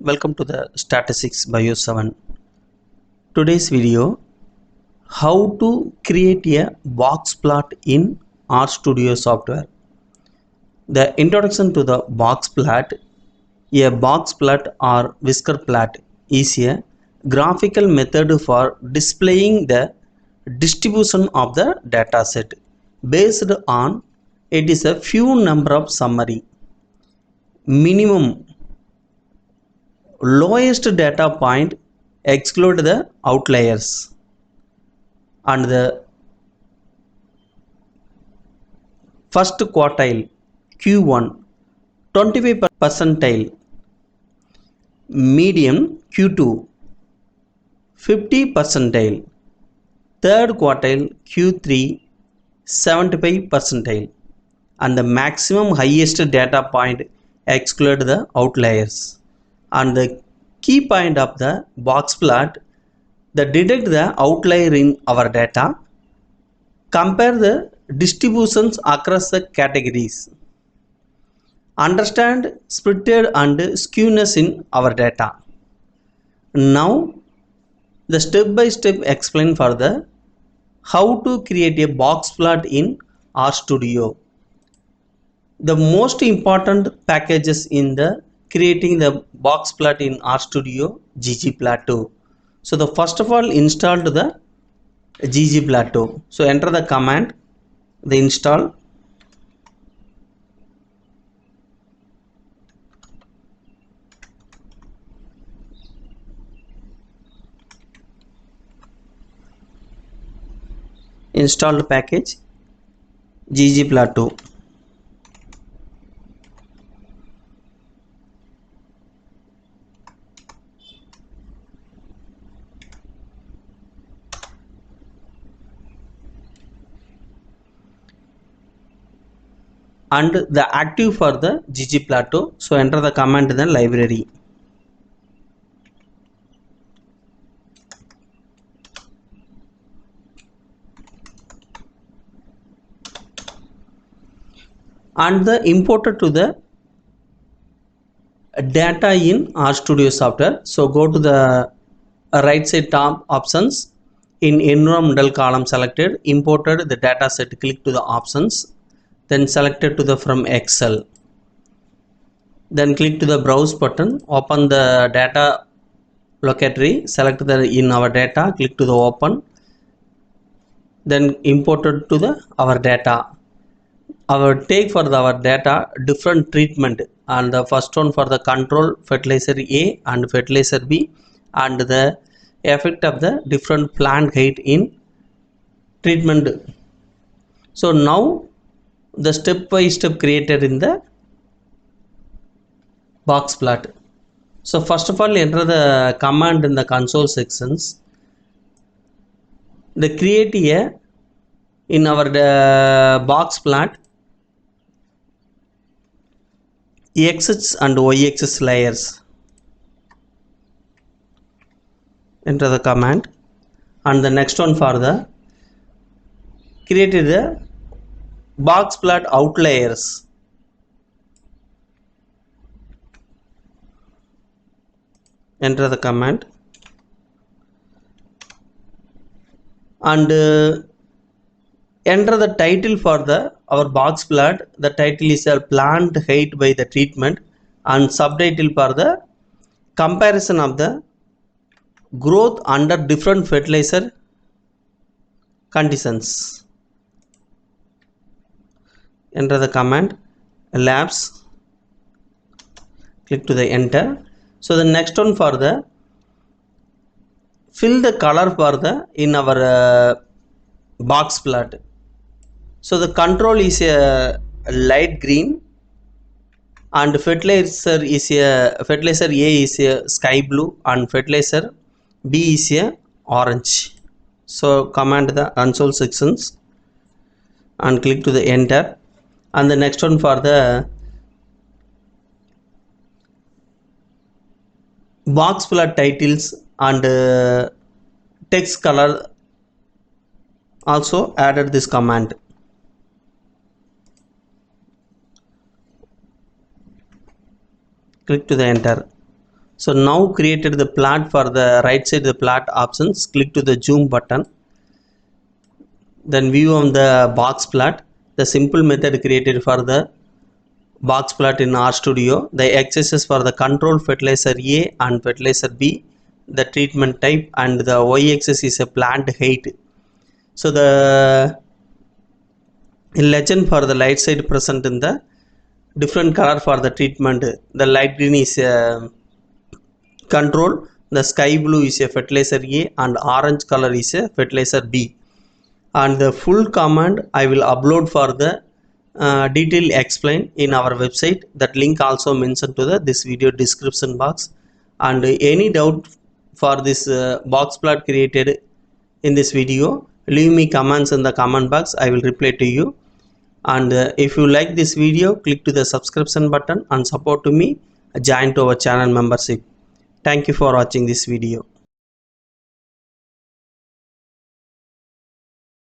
Welcome to the Statistics Bio 7. Today's video, how to create a box plot in RStudio software. The introduction to the box plot. A box plot or whisker plot is a graphical method for displaying the distribution of the dataset. Based on it is a few number of summary, minimum lowest data point exclude the outliers, and the first quartile Q1 25 percentile, median Q2 50 percentile, third quartile Q3 75 percentile, and the maximum highest data point exclude the outliers. And the key point of the box plot, that detect the outlier in our data, compare the distributions across the categories, understand splitted and skewness in our data. Now the step by step explain for the how to create a box plot in RStudio. The most important packages in the creating the box plot in RStudio, ggplot2. So the first of all install to the ggplot2. So enter the command, the install. Installed package ggplot2. And the active for the ggplot2. So enter the command in the library. And the imported to the data in RStudio software. So go to the right side top options, in environmental column selected, imported the data set, click to the options, then selected to the from Excel, then click to the browse button, open the data locatory, select the in our data, click to the open, then imported to the our data. Our take for our data different treatment, and the first one for the control fertilizer A and fertilizer B, and the effect of the different plant height in treatment. So now the step by step created in the box plot. So first of all enter the command in the console sections, the create a in our box plot x and y-axis layers. Enter the command, and the next one for the created the box plot outliers. Enter the command, and enter the title for the our box plot. The title is a plant height by the treatment, and subtitle for the comparison of the growth under different fertilizer conditions. Enter the command labs, click to the enter. So the next one for the fill the color for the in our box plot. So the control is a light green, and fertilizer A is a sky blue, and fertilizer B is a orange. So command the console sections and click to the enter, and the next one for the box plot titles and text color also added this command. Click to the enter. So now created the plot for the right side the plot options, click to the zoom button, then view on the box plot. The simple method created for the box plot in RStudio. The x-axis for the control fertilizer A and fertilizer B, the treatment type, and the y-axis is a plant height. So the legend for the light side present in the different color for the treatment. The light green is a control, the sky blue is a fertilizer A, and orange color is a fertilizer B. And the full command I will upload for the detail explain in our website. That link also mentioned to the this video description box. And any doubt for this box plot created in this video, leave me comments in the comment box. I will reply to you. And if you like this video, click to the subscription button and support to me, join to our channel membership. Thank you for watching this video.